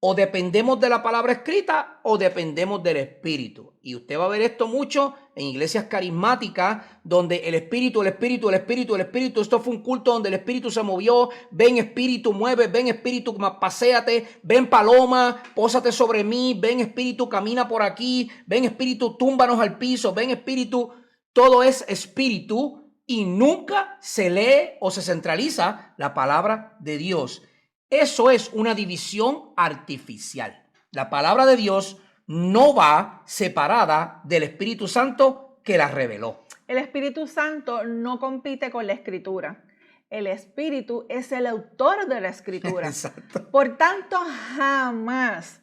O dependemos de la palabra escrita o dependemos del Espíritu. Y usted va a ver esto mucho en iglesias carismáticas, donde el Espíritu, esto fue un culto donde el Espíritu se movió. Ven Espíritu, mueve, ven Espíritu, paséate, ven paloma, pósate sobre mí, ven Espíritu, camina por aquí, ven Espíritu, túmbanos al piso, ven Espíritu. Todo es espíritu y nunca se lee o se centraliza la palabra de Dios. Eso es una división artificial. La palabra de Dios no va separada del Espíritu Santo que la reveló. El Espíritu Santo no compite con la Escritura. El Espíritu es el autor de la Escritura. Exacto. Por tanto, jamás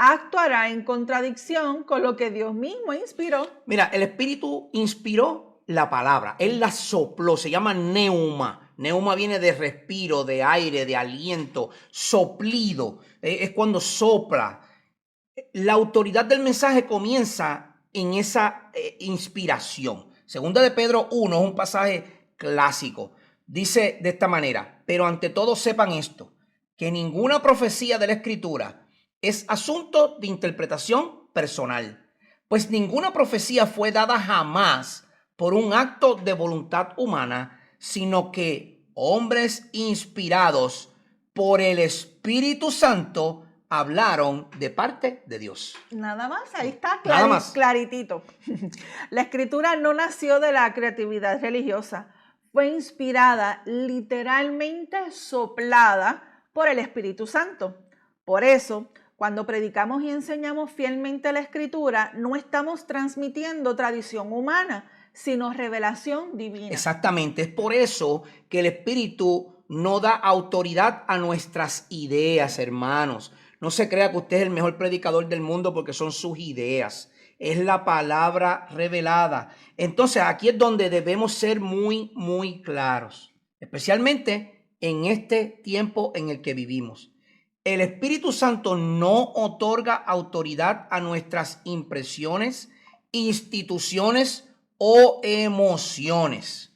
actuará en contradicción con lo que Dios mismo inspiró. Mira, el Espíritu inspiró la palabra. Él la sopló, se llama neuma. Neuma viene de respiro, de aire, de aliento, soplido. Es cuando sopla. La autoridad del mensaje comienza en esa inspiración. Segunda de Pedro 1 es un pasaje clásico. Dice de esta manera: pero ante todo sepan esto, que ninguna profecía de la Escritura es asunto de interpretación personal, pues ninguna profecía fue dada jamás por un acto de voluntad humana, sino que hombres inspirados por el Espíritu Santo hablaron de parte de Dios. Nada más, ahí está claritito. La Escritura no nació de la creatividad religiosa, fue inspirada, literalmente soplada por el Espíritu Santo. Por eso, cuando predicamos y enseñamos fielmente la Escritura, no estamos transmitiendo tradición humana, sino revelación divina. Exactamente, es por eso que el Espíritu no da autoridad a nuestras ideas, hermanos. No se crea que usted es el mejor predicador del mundo porque son sus ideas. Es la palabra revelada. Entonces aquí es donde debemos ser muy, muy claros, especialmente en este tiempo en el que vivimos. El Espíritu Santo no otorga autoridad a nuestras impresiones, instituciones o emociones.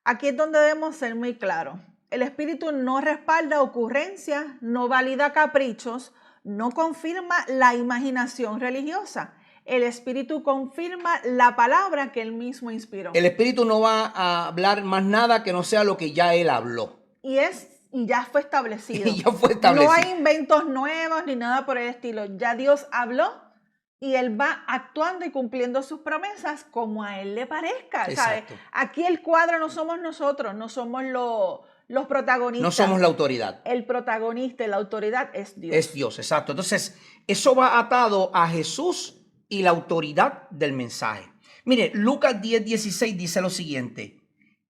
Aquí es donde debemos ser muy claros. El Espíritu no respalda ocurrencias, no valida caprichos, no confirma la imaginación religiosa. El Espíritu confirma la palabra que Él mismo inspiró. El Espíritu no va a hablar más nada que no sea lo que ya Él habló. Y ya fue establecido. Y ya fue establecido. No hay inventos nuevos ni nada por el estilo. Ya Dios habló y Él va actuando y cumpliendo sus promesas como a Él le parezca. ¿Sabes? Aquí el cuadro no somos nosotros, no somos los protagonistas. No somos la autoridad. El protagonista y la autoridad es Dios. Es Dios, exacto. Entonces, eso va atado a Jesús y la autoridad del mensaje. Mire, Lucas 10:16 dice lo siguiente.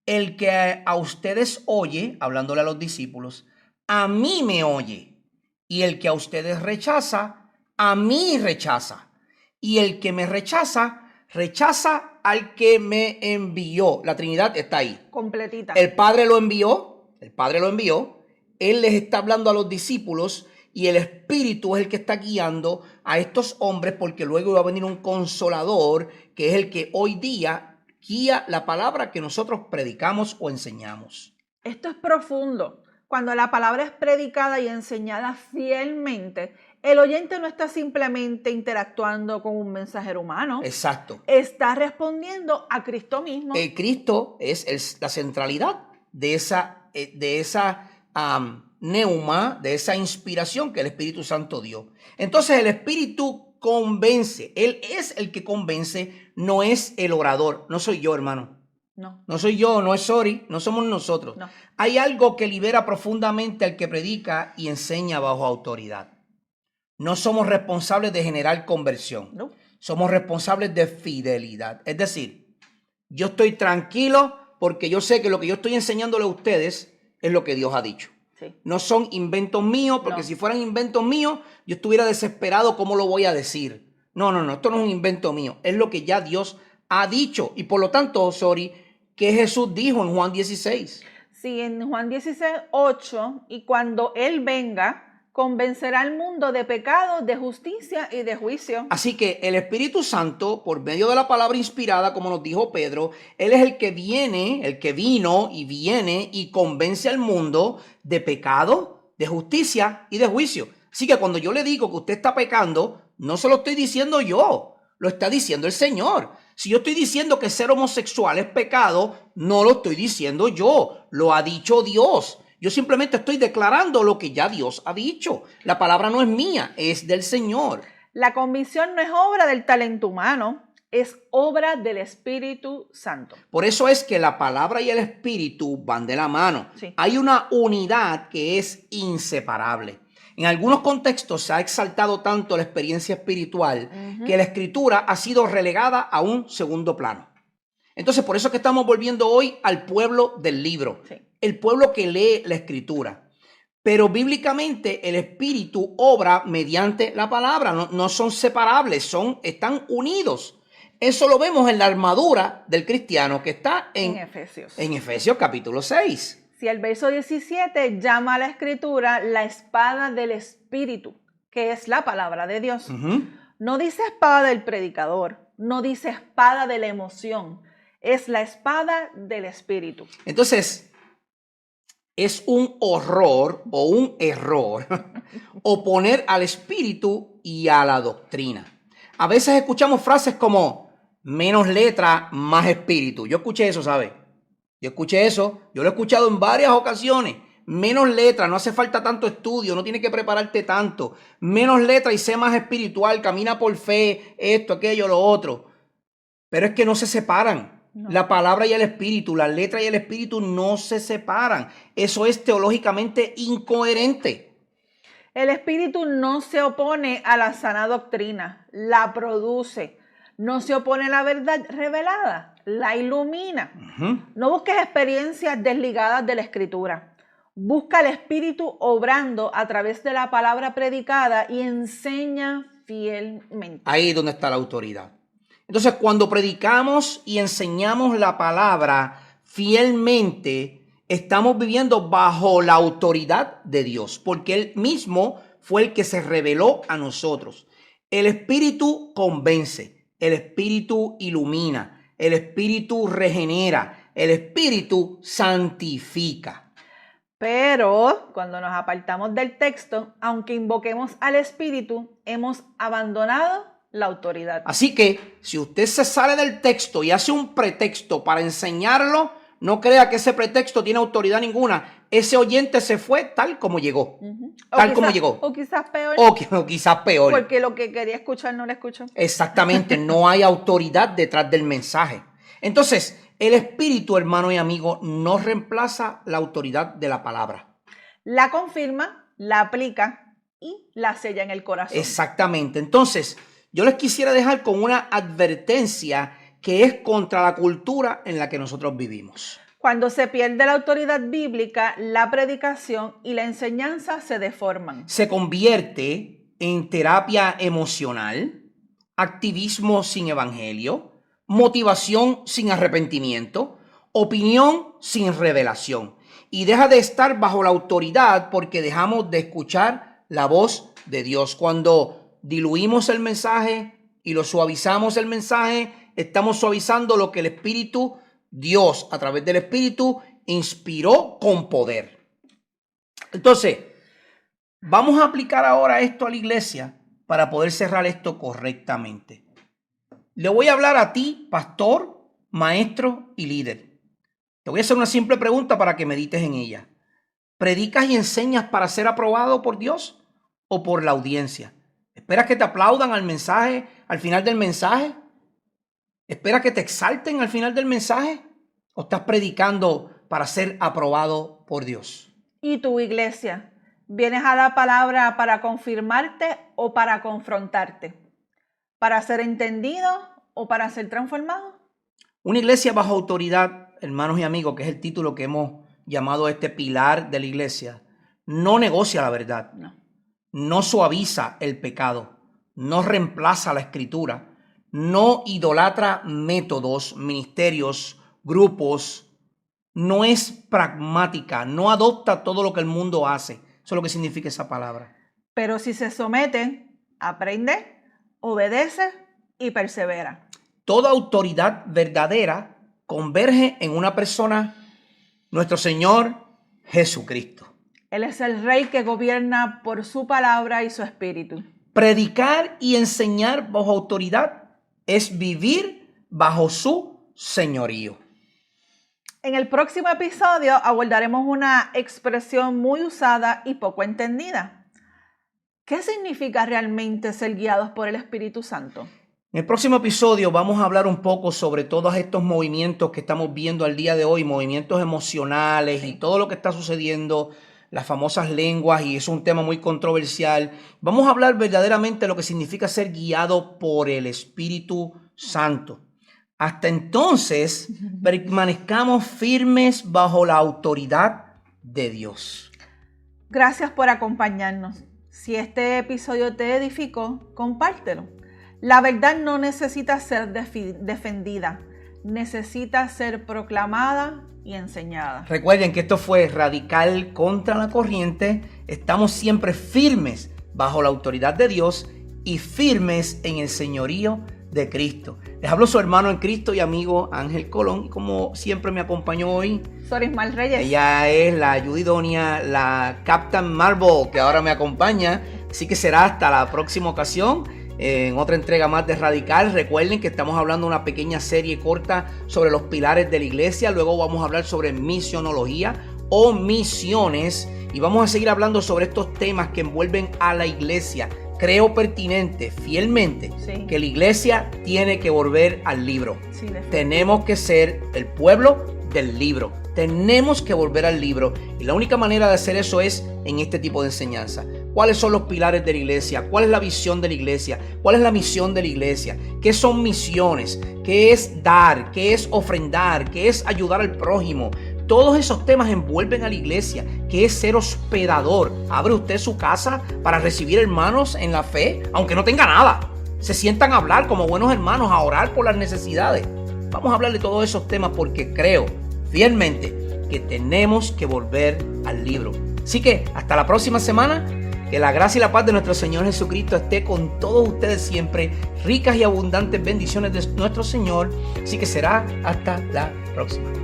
El que a ustedes oye, hablándole a los discípulos, a mí me oye. Y el que a ustedes rechaza, a mí rechaza. Y el que me rechaza, rechaza al que me envió. La Trinidad está ahí. Completita. El Padre lo envió, Él les está hablando a los discípulos y el Espíritu es el que está guiando a estos hombres porque luego va a venir un consolador que es el que hoy día guía la palabra que nosotros predicamos o enseñamos. Esto es profundo. Cuando la palabra es predicada y enseñada fielmente, el oyente no está simplemente interactuando con un mensajero humano. Exacto. Está respondiendo a Cristo mismo. El Cristo es la centralidad de esa neuma, de esa inspiración que el Espíritu Santo dio. Entonces el Espíritu convence. Él es el que convence, no es el orador. No soy yo, hermano. No soy yo, no es Sori, no somos nosotros. No. Hay algo que libera profundamente al que predica y enseña bajo autoridad. No somos responsables de generar conversión. No. Somos responsables de fidelidad. Es decir, yo estoy tranquilo porque yo sé que lo que yo estoy enseñándole a ustedes es lo que Dios ha dicho. Sí. No son inventos míos, porque si fueran inventos míos, yo estuviera desesperado cómo lo voy a decir. No, esto no es un invento mío, es lo que ya Dios ha dicho. Y por lo tanto, Sori, ¿qué Jesús dijo en Juan 16? Sí, en Juan 16:8, y cuando Él venga, convencerá al mundo de pecado, de justicia y de juicio. Así que el Espíritu Santo, por medio de la palabra inspirada, como nos dijo Pedro, Él es el que vino y viene y convence al mundo de pecado, de justicia y de juicio. Así que cuando yo le digo que usted está pecando, no se lo estoy diciendo yo, lo está diciendo el Señor. Si yo estoy diciendo que ser homosexual es pecado, no lo estoy diciendo yo, lo ha dicho Dios. Yo simplemente estoy declarando lo que ya Dios ha dicho. La palabra no es mía, es del Señor. La convicción no es obra del talento humano, es obra del Espíritu Santo. Por eso es que la palabra y el Espíritu van de la mano. Sí. Hay una unidad que es inseparable. En algunos contextos se ha exaltado tanto la experiencia espiritual que la Escritura ha sido relegada a un segundo plano. Entonces, por eso es que estamos volviendo hoy al pueblo del libro. Sí. El pueblo que lee la Escritura. Pero bíblicamente el Espíritu obra mediante la palabra. No son separables, están unidos. Eso lo vemos en la armadura del cristiano que está en Efesios. En Efesios capítulo 6. Si el verso 17 llama a la Escritura la espada del Espíritu, que es la palabra de Dios. No dice espada del predicador, no dice espada de la emoción, es la espada del Espíritu. Entonces, es un horror o un error oponer al Espíritu y a la doctrina. A veces escuchamos frases como menos letra, más espíritu. Yo escuché eso, ¿sabe? Yo lo he escuchado en varias ocasiones. Menos letra, no hace falta tanto estudio, no tienes que prepararte tanto. Menos letra y sé más espiritual, camina por fe, esto, aquello, lo otro. Pero es que no se separan. No. La palabra y el espíritu, la letra y el espíritu no se separan. Eso es teológicamente incoherente. El espíritu no se opone a la sana doctrina, la produce. No se opone a la verdad revelada, la ilumina. No busques experiencias desligadas de la Escritura. Busca al Espíritu obrando a través de la palabra predicada y enseña fielmente. Ahí es donde está la autoridad. Entonces, cuando predicamos y enseñamos la palabra fielmente, estamos viviendo bajo la autoridad de Dios, porque Él mismo fue el que se reveló a nosotros. El Espíritu convence, el Espíritu ilumina, el Espíritu regenera, el Espíritu santifica. Pero cuando nos apartamos del texto, aunque invoquemos al Espíritu, hemos abandonado la autoridad. Así que si usted se sale del texto y hace un pretexto para enseñarlo, no crea que ese pretexto tiene autoridad ninguna. Ese oyente se fue tal como llegó. Como llegó. O quizás peor. O quizás peor. Porque lo que quería escuchar no lo escuchó. Exactamente, no hay autoridad detrás del mensaje. Entonces, el Espíritu, hermano y amigo, no reemplaza la autoridad de la palabra. La confirma, la aplica y la sella en el corazón. Exactamente. Entonces, yo les quisiera dejar con una advertencia que es contra la cultura en la que nosotros vivimos. Cuando se pierde la autoridad bíblica, la predicación y la enseñanza se deforman. Se convierte en terapia emocional, activismo sin evangelio, motivación sin arrepentimiento, opinión sin revelación. Y deja de estar bajo la autoridad porque dejamos de escuchar la voz de Dios. Cuando diluimos el mensaje y lo suavizamos el mensaje, estamos suavizando lo que el Espíritu, Dios, a través del Espíritu, inspiró con poder. Entonces, vamos a aplicar ahora esto a la iglesia para poder cerrar esto correctamente. Le voy a hablar a ti, pastor, maestro y líder. Te voy a hacer una simple pregunta para que medites en ella. ¿Predicas y enseñas para ser aprobado por Dios o por la audiencia? ¿Esperas que te aplaudan al mensaje, al final del mensaje? ¿Esperas que te exalten al final del mensaje? ¿O estás predicando para ser aprobado por Dios? ¿Y tu iglesia? ¿Vienes a la palabra para confirmarte o para confrontarte? ¿Para ser entendido o para ser transformado? Una iglesia bajo autoridad, hermanos y amigos, que es el título que hemos llamado este pilar de la iglesia, no negocia la verdad, no suaviza el pecado, no reemplaza la escritura, no idolatra métodos, ministerios, grupos, no es pragmática, no adopta todo lo que el mundo hace. Eso es lo que significa esa palabra. Pero si se somete, aprende, obedece y persevera. Toda autoridad verdadera converge en una persona, nuestro Señor Jesucristo. Él es el Rey que gobierna por su palabra y su espíritu. Predicar y enseñar bajo autoridad es vivir bajo su señorío. En el próximo episodio abordaremos una expresión muy usada y poco entendida. ¿Qué significa realmente ser guiados por el Espíritu Santo? En el próximo episodio vamos a hablar un poco sobre todos estos movimientos que estamos viendo al día de hoy, movimientos emocionales y todo lo que está sucediendo, las famosas lenguas, y es un tema muy controversial. Vamos a hablar verdaderamente de lo que significa ser guiado por el Espíritu Santo. Hasta entonces, permanezcamos firmes bajo la autoridad de Dios. Gracias por acompañarnos. Si este episodio te edificó, compártelo. La verdad no necesita ser defendida, necesita ser proclamada y enseñada. Recuerden que esto fue Radical contra la Corriente. Estamos siempre firmes bajo la autoridad de Dios y firmes en el señorío de Cristo. Les hablo su hermano en Cristo y amigo Ángel Colón, y como siempre me acompañó hoy Sorismar Reyes. Ella es la ayuda idónea, la Captain Marvel, que ahora me acompaña. Así que será hasta la próxima ocasión en otra entrega más de Radical. Recuerden que estamos hablando de una pequeña serie corta sobre los pilares de la iglesia. Luego vamos a hablar sobre misionología o misiones, y vamos a seguir hablando sobre estos temas que envuelven a la iglesia. Creo pertinente, fielmente, que la iglesia tiene que volver al libro. Sí, tenemos que ser el pueblo del libro. Tenemos que volver al libro. Y la única manera de hacer eso es en este tipo de enseñanza. cuáles son los pilares de la iglesia, cuál es la visión de la iglesia, cuál es la misión de la iglesia, qué son misiones, qué es dar, qué es ofrendar, qué es ayudar al prójimo. Todos esos temas envuelven a la iglesia, que es ser hospedador. ¿Abre usted su casa para recibir hermanos en la fe, aunque no tenga nada? Se sientan a hablar como buenos hermanos, a orar por las necesidades. Vamos a hablar de todos esos temas porque creo fielmente que tenemos que volver al libro. Así que hasta la próxima semana. Que la gracia y la paz de nuestro Señor Jesucristo esté con todos ustedes siempre. Ricas y abundantes bendiciones de nuestro Señor. Así que será hasta la próxima.